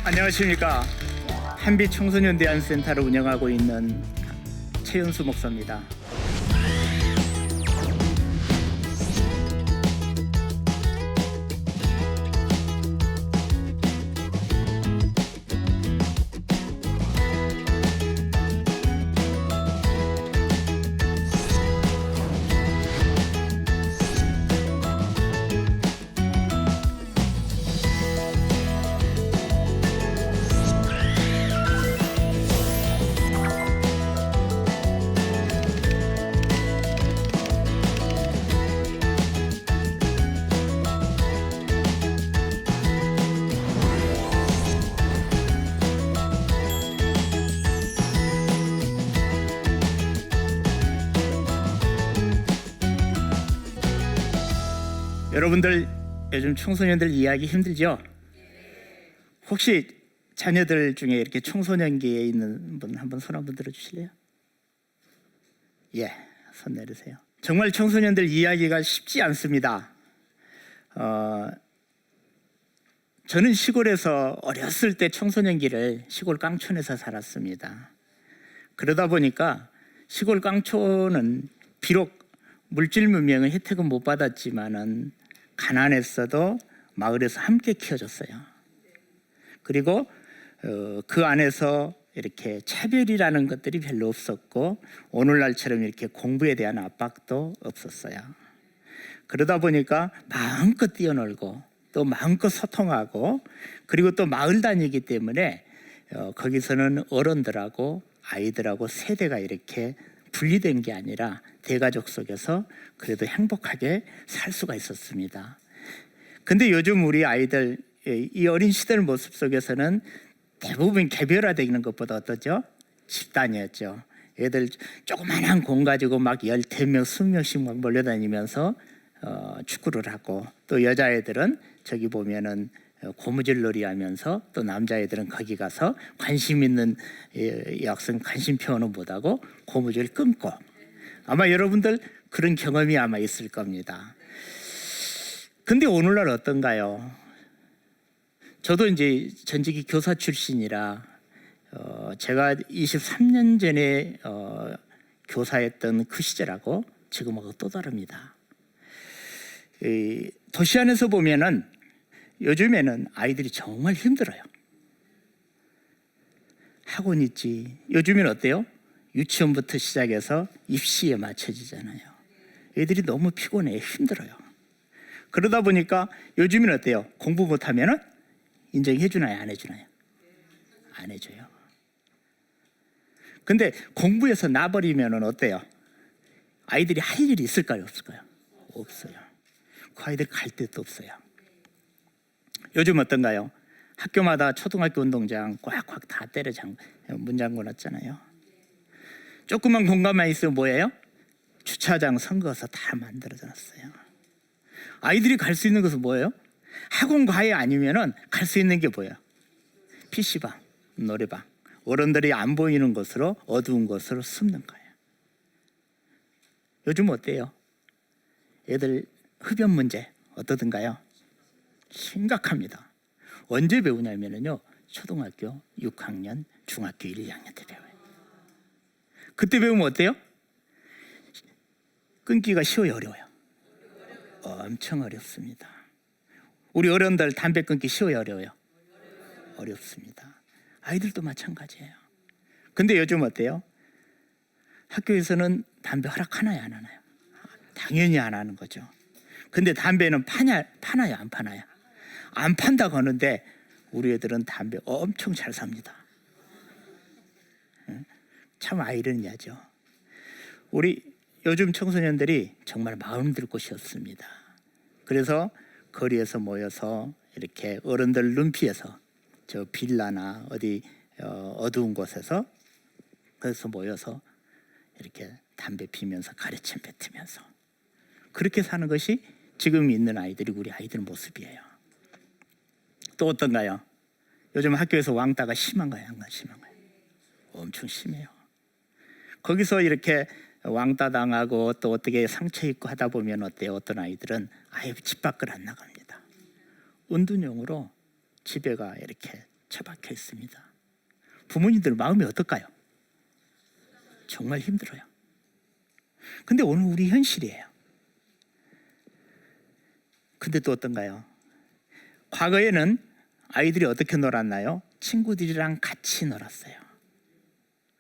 안녕하십니까. 한빛 청소년 대안센터를 운영하고 있는 최윤수 목사입니다. 여러분들 요즘 청소년들 이해하기 힘들죠? 혹시 자녀들 중에 이렇게 청소년기에 있는 분 한번 손 한번 들어주실래요? 예, 손 내리세요. 정말 청소년들 이해하기가 쉽지 않습니다. 저는 시골에서 어렸을 때 청소년기를 시골 깡촌에서 살았습니다. 그러다 보니까 시골 깡촌은 비록 물질 문명의 혜택은 못 받았지만은 가난했어도 마을에서 함께 키워줬어요. 그리고 그 안에서 이렇게 차별이라는 것들이 별로 없었고 오늘날처럼 이렇게 공부에 대한 압박도 없었어요. 그러다 보니까 마음껏 뛰어놀고 또 마음껏 소통하고 그리고 또 마을 다니기 때문에 거기서는 어른들하고 아이들하고 세대가 이렇게 분리된 게 아니라 대가족 속에서 그래도 행복하게 살 수가 있었습니다. 근데 요즘 우리 아이들 이 어린 시절 모습 속에서는 대부분 개별화되는 것보다 어떠죠? 집단이었죠. 애들 조그만한 공 가지고 막 10명, 20명씩 막 몰려다니면서 축구를 하고 또 여자애들은 저기 보면은 고무줄 놀이 하면서 또 남자애들은 거기 가서 관심 있는 여학생 관심 표현은 못하고 고무줄 끊고 아마 여러분들 그런 경험이 아마 있을 겁니다. 근데 오늘날 어떤가요? 저도 이제 전직이 교사 출신이라 제가 23년 전에 교사했던 그 시절하고 지금하고 또 다릅니다. 도시 안에서 보면은 요즘에는 아이들이 정말 힘들어요. 학원 있지. 요즘엔 어때요? 유치원부터 시작해서 입시에 맞춰지잖아요. 애들이 너무 피곤해, 힘들어요. 그러다 보니까 요즘엔 어때요? 공부 못하면은 인정해 주나요, 안 해주나요? 안 해줘요. 근데 공부해서 나버리면은 어때요? 아이들이 할 일이 있을까요, 없을까요? 없어요. 그 아이들 갈 데도 없어요. 요즘 어떤가요? 학교마다 초등학교 운동장 꽉꽉 다 때려 문 잠궈 놨잖아요. 조그만 공간만 있으면 뭐예요? 주차장 선거서 다 만들어져 놨어요. 아이들이 갈 수 있는 것은 뭐예요? 학원 과외 아니면은 갈 수 있는 게 뭐예요? PC방, 노래방. 어른들이 안 보이는 곳으로 어두운 곳으로 숨는 거예요. 요즘 어때요? 애들 흡연 문제 어떠든가요? 심각합니다. 언제 배우냐면요, 초등학교 6학년, 중학교 1, 2학년 때 배워요. 그때 배우면 어때요? 끊기가 쉬워요, 어려워요? 엄청 어렵습니다. 우리 어른들 담배 끊기 쉬워요, 어려워요? 어렵습니다. 아이들도 마찬가지예요. 근데 요즘 어때요? 학교에서는 담배 허락하나요, 안 하나요? 당연히 안 하는 거죠. 근데 담배는 파나요, 안 파나요? 안 판다고 하는데 우리 애들은 담배 엄청 잘 삽니다. 참 아이러니하죠. 우리 요즘 청소년들이 정말 마음 들 곳이 없습니다. 그래서 거리에서 모여서 이렇게 어른들 눈피해서 저 빌라나 어디 어두운 곳에서 거기서 모여서 이렇게 담배 피면서 가래침 뱉으면서 그렇게 사는 것이 지금 있는 아이들이 우리 아이들 모습이에요. 또 어떤가요? 요즘 학교에서 왕따가 심한가요? 안 심한가요? 엄청 심해요. 거기서 이렇게 왕따 당하고 또 어떻게 상처 입고 하다 보면 어때요? 어떤 아이들은 아예 집 밖을 안 나갑니다. 은둔형으로 집에가 이렇게 처박혀 있습니다. 부모님들 마음이 어떨까요? 정말 힘들어요. 근데 오늘 우리 현실이에요. 근데 또 어떤가요? 과거에는 아이들이 어떻게 놀았나요? 친구들이랑 같이 놀았어요.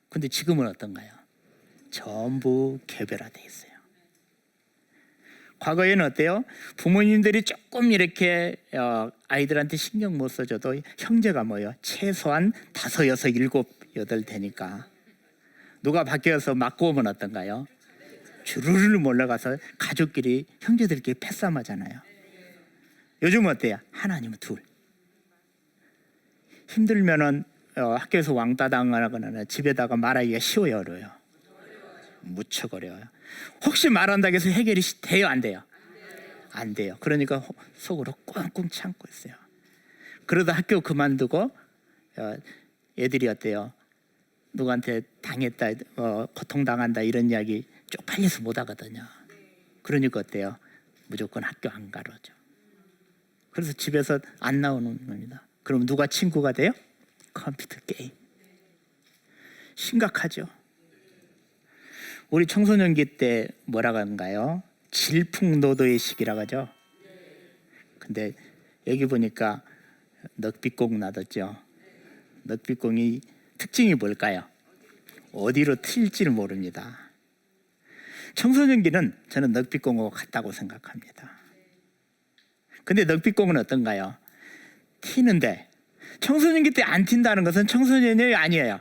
근데 지금은 어떤가요? 전부 개별화되어 있어요. 과거에는 어때요? 부모님들이 조금 이렇게 아이들한테 신경 못 써줘도 형제가 뭐예요? 최소한 5, 6, 7, 8 되니까 누가 밖에 가서 맞고 오면 어떤가요? 주르르 몰려가서 가족끼리 형제들끼리 패싸움하잖아요. 요즘은 어때요? 하나님은 둘. 힘들면은 학교에서 왕따 당하거나 집에다가 말하기가 쉬워요, 어려워요? 무척 어려워요. 혹시 말한다고 해서 해결이 돼요, 안 돼요? 안 돼요. 그러니까 속으로 꽁꽁 참고 있어요. 그러다 학교 그만두고 애들이 어때요? 누구한테 당했다, 고통당한다 이런 이야기 쪽팔려서 못 하거든요. 그러니까 어때요? 무조건 학교 안 가르쳐. 그래서 집에서 안 나오는 겁니다. 그럼 누가 친구가 돼요? 컴퓨터 게임. 심각하죠. 우리 청소년기 때 뭐라고 하는가요? 질풍노도의 시기라고 하죠. 근데 여기 보니까 넉빛공 놔뒀죠. 넉빛공이 특징이 뭘까요? 어디로 튈지를 모릅니다. 청소년기는 저는 넉빛공하고 같다고 생각합니다. 근데 넉빛공은 어떤가요? 튀는데 청소년기 때 안 튄다는 것은 청소년이 아니에요.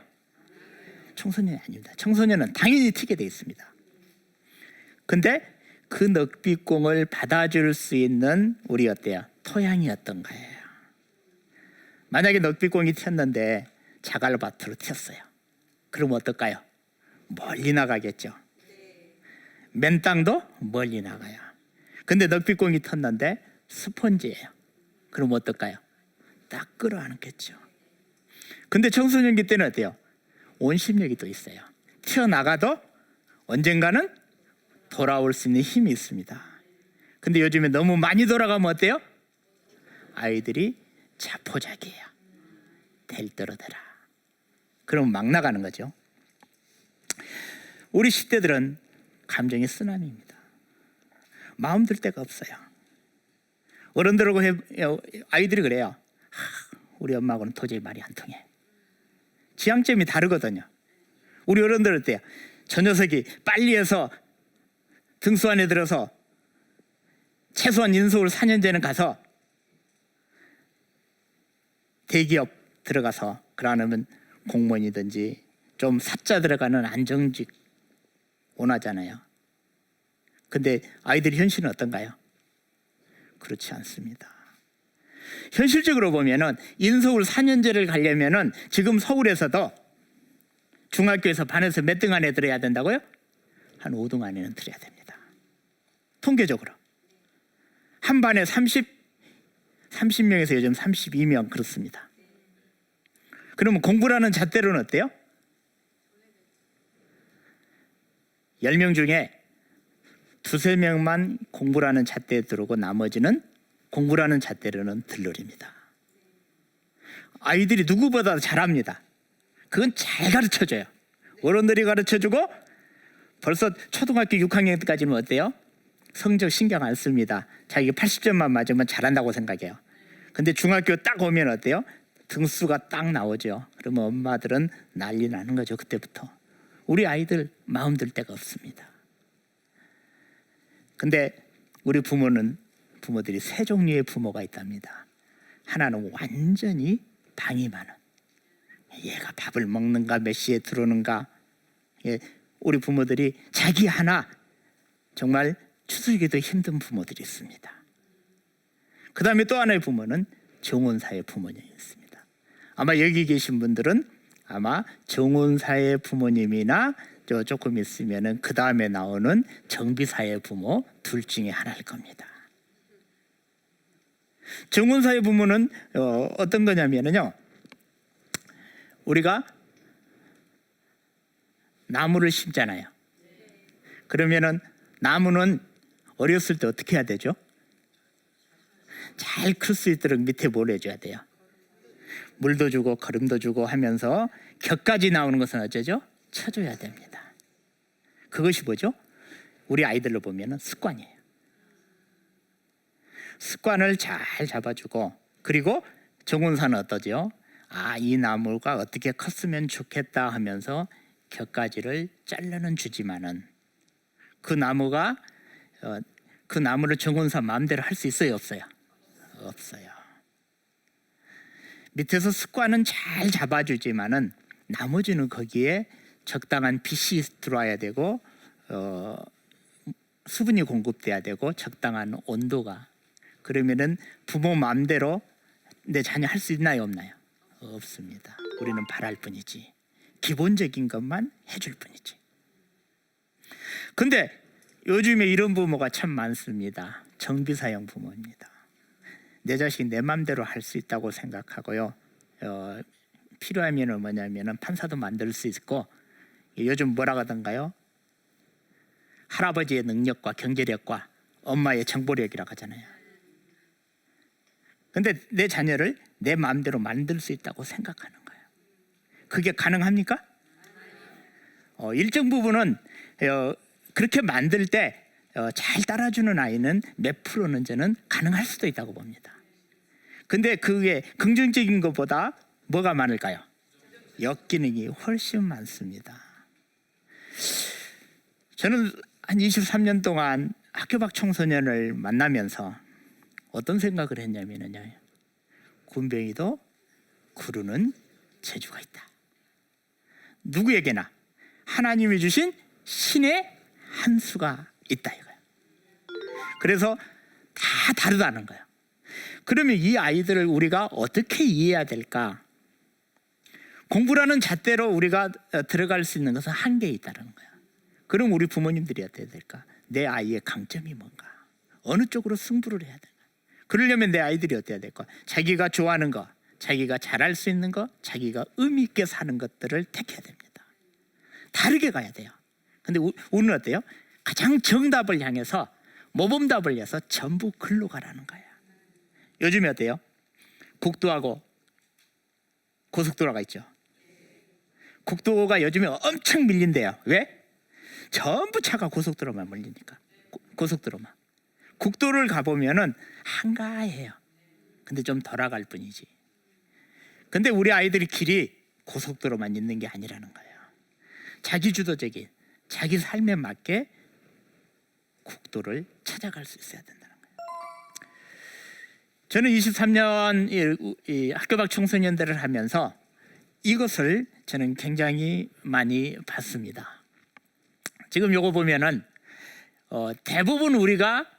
청소년이 아닙니다. 청소년은 당연히 튀게 돼 있습니다. 근데 그 넉빛공을 받아줄 수 있는 우리 어때요? 토양이었던 거예요. 만약에 넉빛공이 튀었는데 자갈밭으로 튀었어요. 그럼 어떨까요? 멀리 나가겠죠. 맨 땅도 멀리 나가요. 근데 넉빛공이 튀었는데 스펀지예요. 그럼 어떨까요? 딱 끌어안겠죠. 근데 청소년기 때는 어때요? 온심력이 또 있어요. 튀어나가도 언젠가는 돌아올 수 있는 힘이 있습니다. 근데 요즘에 너무 많이 돌아가면 어때요? 아이들이 자포자기해요. 될 대로 되라. 그럼 막 나가는 거죠. 우리 10대들은 감정의 쓰나미입니다. 마음 들 데가 없어요. 어른들하고 아이들이 그래요. 우리 엄마하고는 도저히 말이 안 통해. 지향점이 다르거든요. 우리 어른들 어때요? 저 녀석이 빨리 해서 등수 안에 들어서 최소한 인서울 4년제는 가서 대기업 들어가서 그러면 공무원이든지 좀 사자 들어가는 안정직 원하잖아요. 근데 아이들의 현실은 어떤가요? 그렇지 않습니다. 현실적으로 보면은 인서울 4년제를 가려면은 지금 서울에서도 중학교에서 반에서 몇 등 안에 들어야 된다고요? 한 5등 안에는 들어야 됩니다. 통계적으로 한 반에 30명에서 요즘 32명 그렇습니다. 그러면 공부라는 잣대로는 어때요? 10명 중에 2, 3명만 공부라는 잣대에 들어오고 나머지는 공부라는 잣대로는 들러립니다. 아이들이 누구보다 잘합니다. 그건 잘 가르쳐줘요. 어른들이 가르쳐주고 벌써 초등학교 6학년까지는 어때요? 성적 신경 안 씁니다. 자기가 80점만 맞으면 잘한다고 생각해요. 근데 중학교 딱 오면 어때요? 등수가 딱 나오죠. 그러면 엄마들은 난리 나는 거죠. 그때부터. 우리 아이들 마음 들 데가 없습니다. 근데 우리 부모들이 세 종류의 부모가 있답니다. 하나는 완전히 방임하는, 얘가 밥을 먹는가 몇 시에 들어오는가. 우리 부모들이 자기 하나 정말 추스리기도 힘든 부모들이 있습니다. 그 다음에 또 하나의 부모는 정혼사의 부모님이 있습니다. 아마 여기 계신 분들은 아마 정혼사의 부모님이나 조금 있으면은 그 다음에 나오는 정비사의 부모 둘 중에 하나일 겁니다. 정혼사의 부모는 어떤 거냐면요, 우리가 나무를 심잖아요. 그러면은 나무는 어렸을 때 어떻게 해야 되죠? 잘 클 수 있도록 밑에 뭘 해줘야 돼요? 물도 주고 거름도 주고 하면서 격까지 나오는 것은 어쩌죠? 쳐줘야 됩니다. 그것이 뭐죠? 우리 아이들로 보면 습관이에요. 습관을 잘 잡아주고, 그리고 정운사는 어떠죠? 이 나무가 어떻게 컸으면 좋겠다 하면서 격가지를 잘라는 주지만은 그 나무가 그 나무를 정운사 마음대로 할 수 있어요, 없어요? 없어요. 밑에서 습관은 잘 잡아주지만은 나머지는 거기에 적당한 빛이 들어와야 되고 수분이 공급돼야 되고 적당한 온도가, 그러면은 부모 마음대로 내 자녀 할 수 있나요, 없나요? 없습니다. 우리는 바랄 뿐이지, 기본적인 것만 해줄 뿐이지. 근데 요즘에 이런 부모가 참 많습니다. 정비사형 부모입니다. 내 자식이 내 맘대로 할 수 있다고 생각하고요. 필요하면 뭐냐면은 판사도 만들 수 있고, 요즘 뭐라 하던가요? 할아버지의 능력과 경제력과 엄마의 정보력이라고 하잖아요. 근데 내 자녀를 내 마음대로 만들 수 있다고 생각하는 거예요. 그게 가능합니까? 일정 부분은 그렇게 만들 때 잘 따라주는 아이는 몇 프로는 저는 가능할 수도 있다고 봅니다. 근데 그게 긍정적인 것보다 뭐가 많을까요? 역기능이 훨씬 많습니다. 저는 한 23년 동안 학교 밖 청소년을 만나면서 어떤 생각을 했냐면요, 군뱅이도 구르는 재주가 있다. 누구에게나 하나님이 주신 신의 한 수가 있다 이거예요. 그래서 다 다르다는 거예요. 그러면 이 아이들을 우리가 어떻게 이해해야 될까? 공부라는 잣대로 우리가 들어갈 수 있는 것은 한계에 있다는 거예요. 그럼 우리 부모님들이 어떻게 해야 될까? 내 아이의 강점이 뭔가? 어느 쪽으로 승부를 해야 될까? 그러려면 내 아이들이 어떻게 해야 될까? 자기가 좋아하는 거, 자기가 잘할 수 있는 거, 자기가 의미 있게 사는 것들을 택해야 됩니다. 다르게 가야 돼요. 근데 우리는 어때요? 가장 정답을 향해서 모범답을 위해서 전부 글로 가라는 거예요. 요즘에 어때요? 국도하고 고속도로가 있죠. 국도가 요즘에 엄청 밀린대요. 왜? 전부 차가 고속도로만 밀리니까. 고속도로만. 국도를 가보면은 한가해요. 근데 좀 돌아갈 뿐이지. 근데 우리 아이들이 길이 고속도로만 있는 게 아니라는 거예요. 자기 주도적인 자기 삶에 맞게 국도를 찾아갈 수 있어야 된다는 거예요. 저는 23년 이 학교 밖 청소년들을 하면서 이것을 저는 굉장히 많이 봤습니다. 지금 요거 보면은 대부분 우리가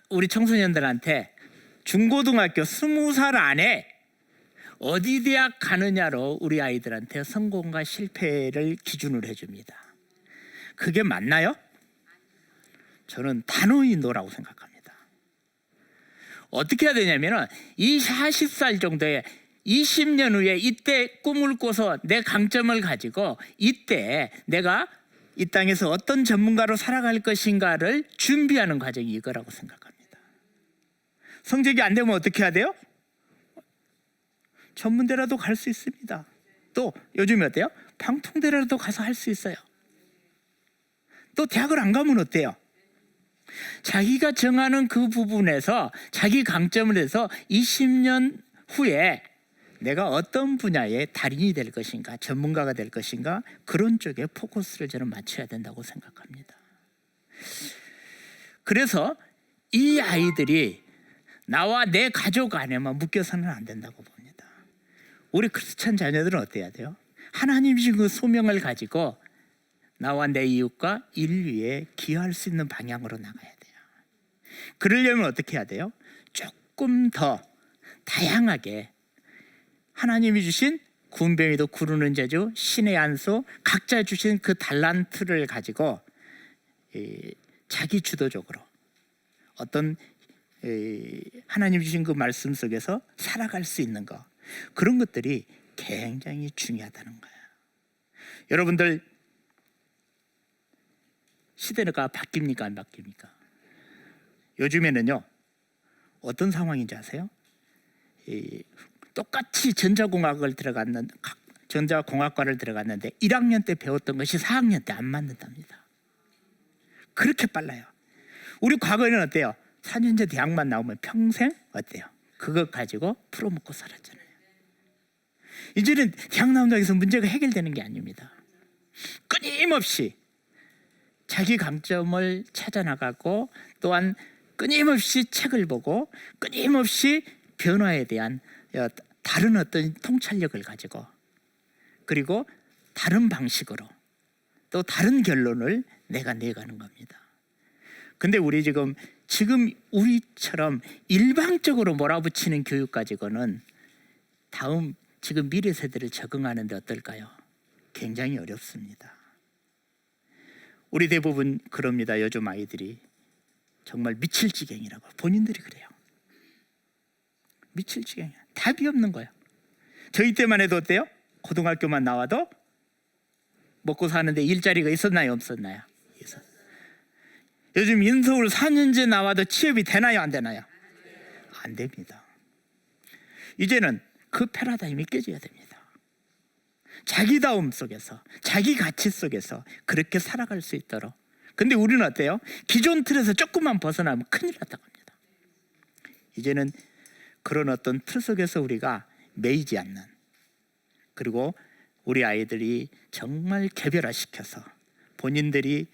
우리 청소년들한테 중고등학교 20살 안에 어디 대학 가느냐로 우리 아이들한테 성공과 실패를 기준으로 해줍니다. 그게 맞나요? 저는 단호히 노라고 생각합니다. 어떻게 해야 되냐면은 이 40살 정도에 20년 후에 이때 꿈을 꿔서 내 강점을 가지고 이때 내가 이 땅에서 어떤 전문가로 살아갈 것인가를 준비하는 과정이 이거라고 생각합니다. 성적이 안 되면 어떻게 해야 돼요? 전문대라도 갈 수 있습니다. 또 요즘에 어때요? 방통대라도 가서 할 수 있어요. 또 대학을 안 가면 어때요? 자기가 정하는 그 부분에서 자기 강점을 해서 20년 후에 내가 어떤 분야의 달인이 될 것인가, 전문가가 될 것인가, 그런 쪽에 포커스를 저는 맞춰야 된다고 생각합니다. 그래서 이 아이들이 나와 내 가족 안에만 묶여서는 안 된다고 봅니다. 우리 크리스찬 자녀들은 어때야 돼요? 하나님이 주신 그 소명을 가지고 나와 내 이웃과 인류에 기여할 수 있는 방향으로 나가야 돼요. 그러려면 어떻게 해야 돼요? 조금 더 다양하게 하나님이 주신 군뱅이도 구르는 재주, 신의 안수, 각자 주신 그 달란트를 가지고 자기 주도적으로 어떤 하나님 주신 그 말씀 속에서 살아갈 수 있는 것, 그런 것들이 굉장히 중요하다는 거예요. 여러분들 시대가 바뀝니까 안 바뀝니까? 요즘에는요 어떤 상황인지 아세요? 똑같이 전자공학과를 들어갔는데 1학년 때 배웠던 것이 4학년 때 안 맞는답니다. 그렇게 빨라요. 우리 과거에는 어때요? 4년제 대학만 나오면 평생 어때요? 그것 가지고 풀어먹고 살았잖아요. 이제는 대학 나온다고 해서 문제가 해결되는 게 아닙니다. 끊임없이 자기 강점을 찾아나가고, 또한 끊임없이 책을 보고 끊임없이 변화에 대한 다른 어떤 통찰력을 가지고, 그리고 다른 방식으로 또 다른 결론을 내가 내가는 겁니다. 근데 우리 지금 우리처럼 일방적으로 몰아붙이는 교육 가지고는 다음 지금 미래 세대를 적응하는데 어떨까요? 굉장히 어렵습니다. 우리 대부분 그럽니다. 요즘 아이들이 정말 미칠 지경이라고 본인들이 그래요. 미칠 지경이야. 답이 없는 거예요. 저희 때만 해도 어때요? 고등학교만 나와도 먹고 사는데 일자리가 있었나요? 없었나요? 있었어요. 요즘 인서울 4년제 나와도 취업이 되나요? 안 되나요? 안 됩니다. 이제는 그 패러다임이 깨져야 됩니다. 자기다움 속에서, 자기 가치 속에서 그렇게 살아갈 수 있도록. 근데 우리는 어때요? 기존 틀에서 조금만 벗어나면 큰일 났다고 합니다. 이제는 그런 어떤 틀 속에서 우리가 매이지 않는, 그리고 우리 아이들이 정말 개별화시켜서 본인들의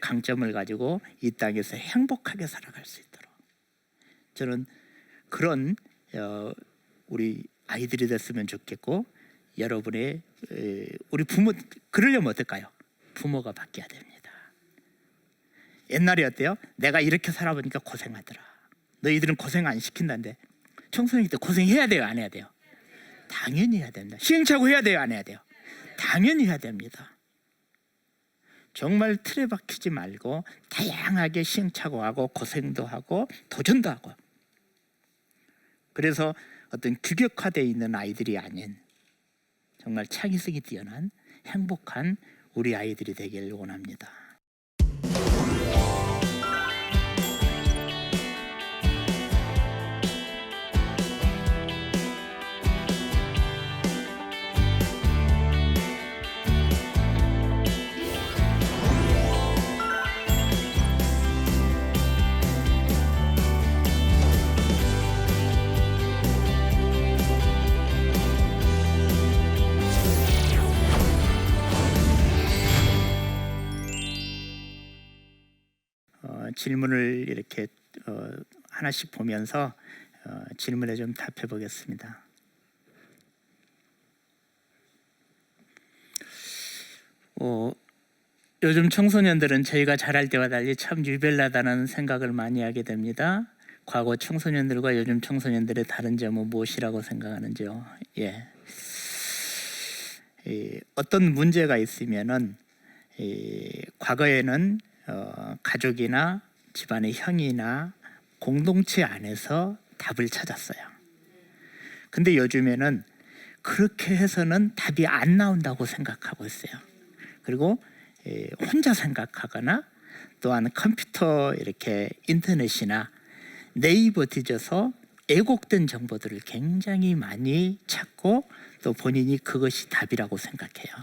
강점을 가지고 이 땅에서 행복하게 살아갈 수 있도록, 저는 그런 우리 아이들이 됐으면 좋겠고, 여러분의 우리 부모, 그러려면 어떨까요? 부모가 바뀌어야 됩니다. 옛날에 어때요? 내가 이렇게 살아보니까 고생하더라. 너희들은 고생 안 시킨다는데, 청소년 때 고생해야 돼요? 안 해야 돼요? 당연히 해야 됩니다. 시행착오 해야 돼요? 안 해야 돼요? 당연히 해야 됩니다. 정말 틀에 박히지 말고 다양하게 시행착오하고 고생도 하고 도전도 하고, 그래서 어떤 규격화되어 있는 아이들이 아닌 정말 창의성이 뛰어난 행복한 우리 아이들이 되길 원합니다. 질문을 이렇게 하나씩 보면서 질문에 좀 답해 보겠습니다. 요즘 청소년들은 저희가 자랄 때와 달리 참 유별나다는 생각을 많이 하게 됩니다. 과거 청소년들과 요즘 청소년들의 다른 점은 무엇이라고 생각하는지요? 어떤 문제가 있으면은 과거에는 가족이나 집안의 형이나 공동체 안에서 답을 찾았어요. 근데 요즘에는 그렇게 해서는 답이 안 나온다고 생각하고 있어요. 그리고 혼자 생각하거나, 또한 컴퓨터 이렇게 인터넷이나 네이버 뒤져서 왜곡된 정보들을 굉장히 많이 찾고, 또 본인이 그것이 답이라고 생각해요.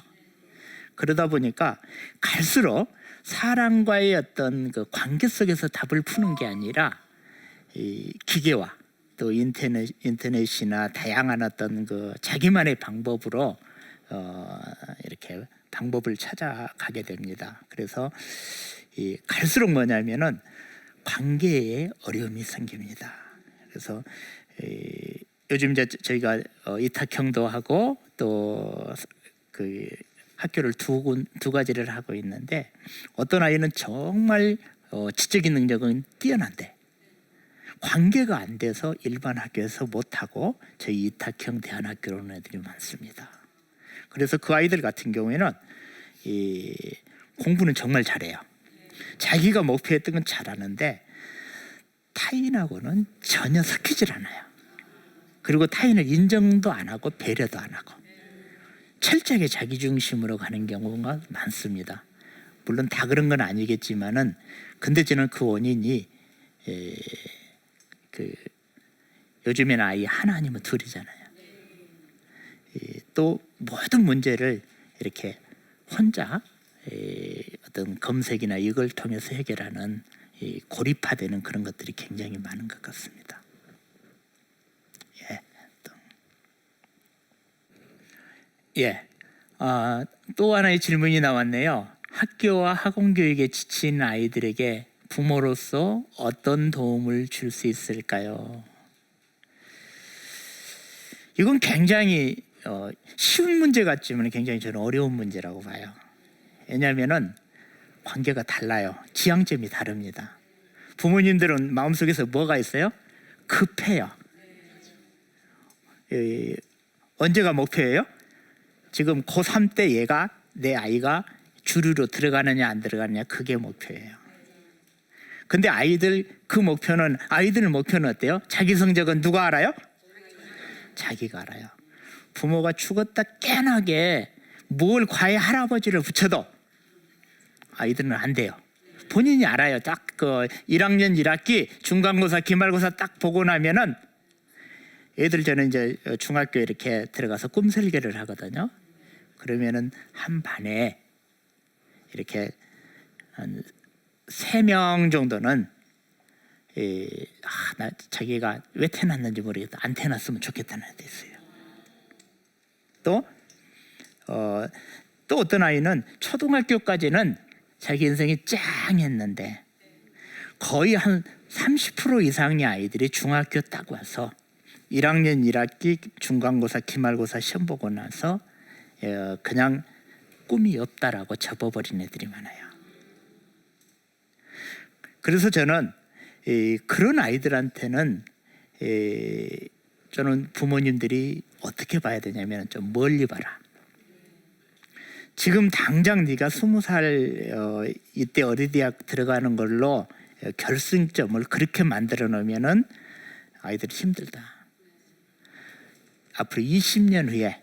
그러다 보니까 갈수록 사람과의 어떤 그 관계 속에서 답을 푸는 게 아니라 이 기계와 또 인터넷이나 다양한 어떤 그 자기만의 방법으로 이렇게 방법을 찾아가게 됩니다. 그래서 갈수록 뭐냐면은 관계에 어려움이 생깁니다. 그래서 요즘 이제 저희가 이탁형도 하고 또 그 학교를 두 가지를 하고 있는데, 어떤 아이는 정말 지적인 능력은 뛰어난데 관계가 안 돼서 일반 학교에서 못하고 저희 이탁형 대안학교로 오는 애들이 많습니다. 그래서 그 아이들 같은 경우에는 공부는 정말 잘해요. 자기가 목표했던 건 잘하는데 타인하고는 전혀 섞이질 않아요. 그리고 타인을 인정도 안 하고 배려도 안 하고 철저하게 자기 중심으로 가는 경우가 많습니다. 물론 다 그런 건 아니겠지만은, 근데 저는 그 원인이 요즘에는 아이 하나 아니면 둘이잖아요. 또 모든 문제를 이렇게 혼자 어떤 검색이나 이걸 통해서 해결하는 고립화되는 그런 것들이 굉장히 많은 것 같습니다. 또 하나의 질문이 나왔네요. 학교와 학원 교육에 지친 아이들에게 부모로서 어떤 도움을 줄 수 있을까요? 이건 굉장히 쉬운 문제 같지만 굉장히 저는 어려운 문제라고 봐요. 왜냐하면 관계가 달라요. 지향점이 다릅니다. 부모님들은 마음속에서 뭐가 있어요? 급해요. 언제가 목표예요? 지금 고3 때 내 아이가 주류로 들어가느냐 안 들어가느냐, 그게 목표예요. 근데 아이들 목표는 어때요? 자기 성적은 누가 알아요? 자기가 알아요. 부모가 죽었다 깨나게 뭘 과외 할아버지를 붙여도 아이들은 안 돼요. 본인이 알아요. 딱 그 1학년 1학기 중간고사 기말고사 딱 보고 나면은 애들, 저는 이제 중학교 이렇게 들어가서 꿈 설계를 하거든요. 그러면은 한 반에 이렇게 한 3명 정도는 자기가 왜 태어났는지 모르겠다, 안 태어났으면 좋겠다는 애도 있어요. 또 어떤 아이는 초등학교까지는 자기 인생이 짱했는데 거의 한 30% 이상의 아이들이 중학교 딱 와서 1학년 1학기 중간고사 기말고사 시험 보고 나서 그냥 꿈이 없다라고 접어버린 애들이 많아요. 그래서 저는 그런 아이들한테는 저는 부모님들이 어떻게 봐야 되냐면 좀 멀리 봐라. 지금 당장 네가 20살 이때 어린이대학 들어가는 걸로 결승점을 그렇게 만들어 놓으면은 아이들이 힘들다. 앞으로 20년 후에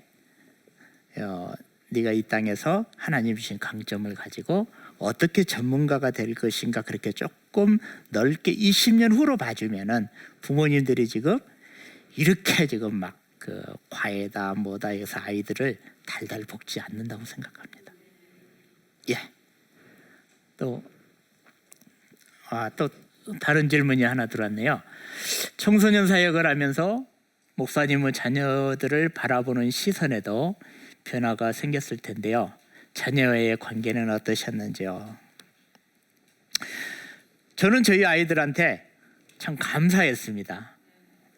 네가 이 땅에서 하나님 주신 강점을 가지고 어떻게 전문가가 될 것인가, 그렇게 조금 넓게 20년 후로 봐주면은 부모님들이 지금 이렇게 지금 막 그 과외다 뭐다 해서 아이들을 달달 볶지 않는다고 생각합니다. 또 다른 질문이 하나 들어왔네요. 청소년 사역을 하면서 목사님은 자녀들을 바라보는 시선에도 변화가 생겼을 텐데요. 자녀와의 관계는 어떠셨는지요? 저는 저희 아이들한테 참 감사했습니다.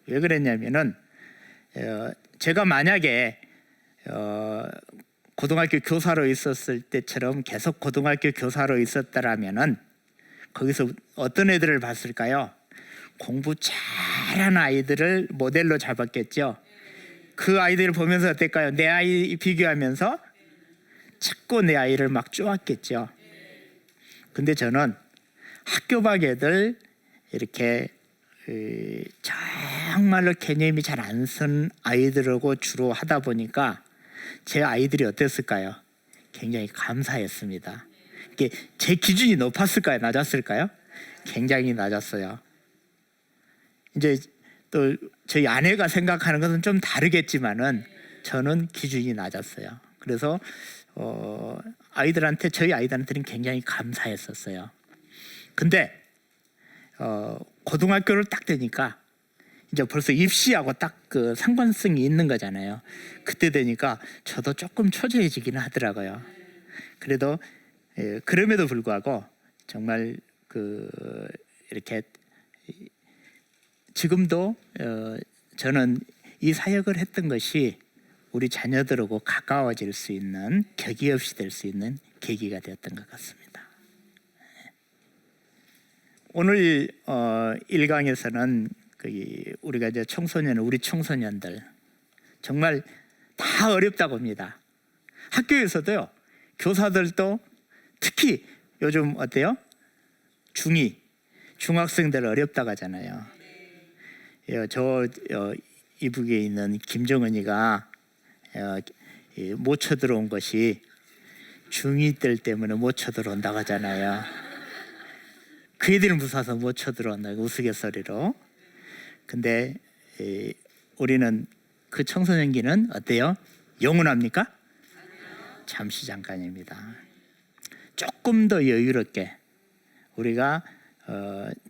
왜 그랬냐면은 제가 만약에 고등학교 교사로 있었을 때처럼 계속 고등학교 교사로 있었다라면은 거기서 어떤 애들을 봤을까요? 공부 잘하는 아이들을 모델로 잡았겠죠. 그 아이들을 보면서 어떨까요? 내 아이 비교하면서 자꾸 내 아이를 막 쪼았겠죠. 근데 저는 학교 밖 애들 이렇게 정말로 개념이 잘 안 선 아이들하고 주로 하다 보니까 제 아이들이 어땠을까요? 굉장히 감사했습니다. 이게 제 기준이 높았을까요? 낮았을까요? 굉장히 낮았어요. 이제 또 저희 아내가 생각하는 것은 좀 다르겠지만은 저는 기준이 낮았어요. 그래서 저희 아이들한테는 굉장히 감사했었어요. 근데 고등학교를 딱 되니까 이제 벌써 입시하고 딱 그 상관성이 있는 거잖아요. 그때 되니까 저도 조금 초조해지기는 하더라고요. 그래도 그럼에도 불구하고 정말 이렇게 지금도 저는 이 사역을 했던 것이 우리 자녀들하고 가까워질 수 있는, 격이 없이 될 수 있는 계기가 되었던 것 같습니다. 오늘 1강에서는 우리가 이제 우리 청소년들 정말 다 어렵다고 합니다. 학교에서도요, 교사들도 특히 요즘 어때요? 중학생들 어렵다고 하잖아요. 이북에 있는 김정은이가 못 쳐들어온 것이 중2들 때문에 못 쳐들어온다고 하잖아요. 그 애들은 무서워서 못 쳐들어온다고 우스갯소리로. 근데 우리는 그 청소년기는 어때요? 영원합니까? 잠시 잠깐입니다. 조금 더 여유롭게 우리가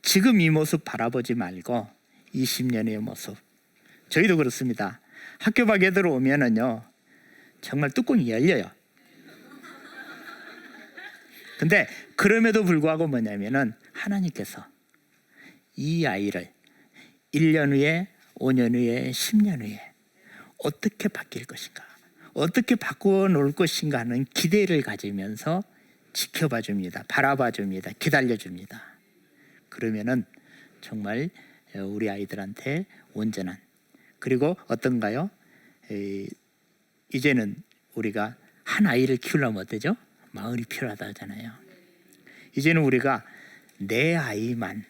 지금 이 모습 바라보지 말고 20년의 모습. 저희도 그렇습니다. 학교 밖에 들어오면은요 정말 뚜껑이 열려요. 근데 그럼에도 불구하고 뭐냐면은 하나님께서 이 아이를 1년 후에, 5년 후에, 10년 후에 어떻게 바뀔 것인가, 어떻게 바꾸어 놓을 것인가 하는 기대를 가지면서 지켜봐 줍니다. 바라봐 줍니다. 기다려 줍니다. 그러면은 정말 우리 아이들한테 온전한, 그리고 어떤가요? 이제는 우리가 한 아이를 키우려면 어때죠? 마을이 필요하다 하잖아요. 이제는 우리가 내 아이만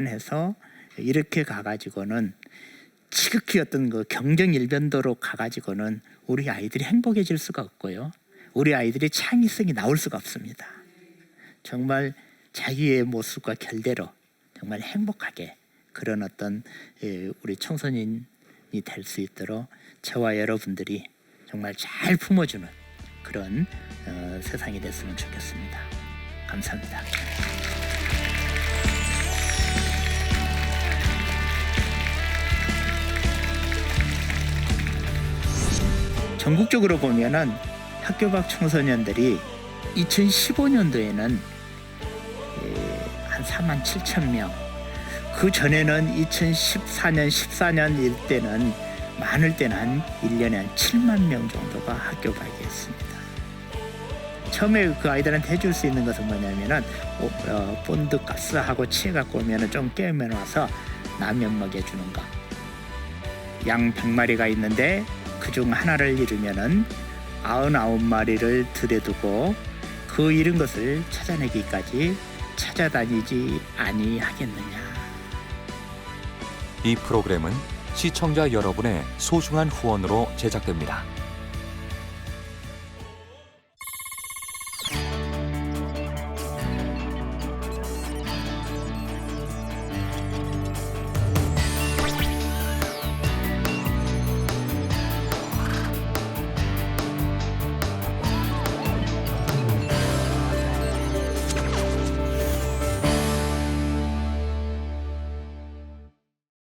해서 이렇게 가가지고는 지극히 어떤 그 경쟁 일변도로 가가지고는 우리 아이들이 행복해질 수가 없고요. 우리 아이들이 창의성이 나올 수가 없습니다. 정말 자기의 모습과 결대로 정말 행복하게 그런 어떤 우리 청소년이 될 수 있도록 저와 여러분들이 정말 잘 품어주는 그런 세상이 됐으면 좋겠습니다. 감사합니다. 전국적으로 보면은 학교 밖 청소년들이 2015년도에는 한 47,000명, 그 전에는 2014년, 14년일 때는 많을 때는 한 1년에 한 7만 명 정도가 학교 밖에 있습니다. 처음에 그 아이들한테 해줄 수 있는 것은 뭐냐면은 본드 가스하고 치해 갖고 오면은 좀 깨매놔서 라면 먹여주는 거. 양 100마리가 있는데 그중 하나를 잃으면은 99마리를 들여두고 그 잃은 것을 찾아내기까지 찾아다니지 아니하겠느냐. 이 프로그램은 시청자 여러분의 소중한 후원으로 제작됩니다.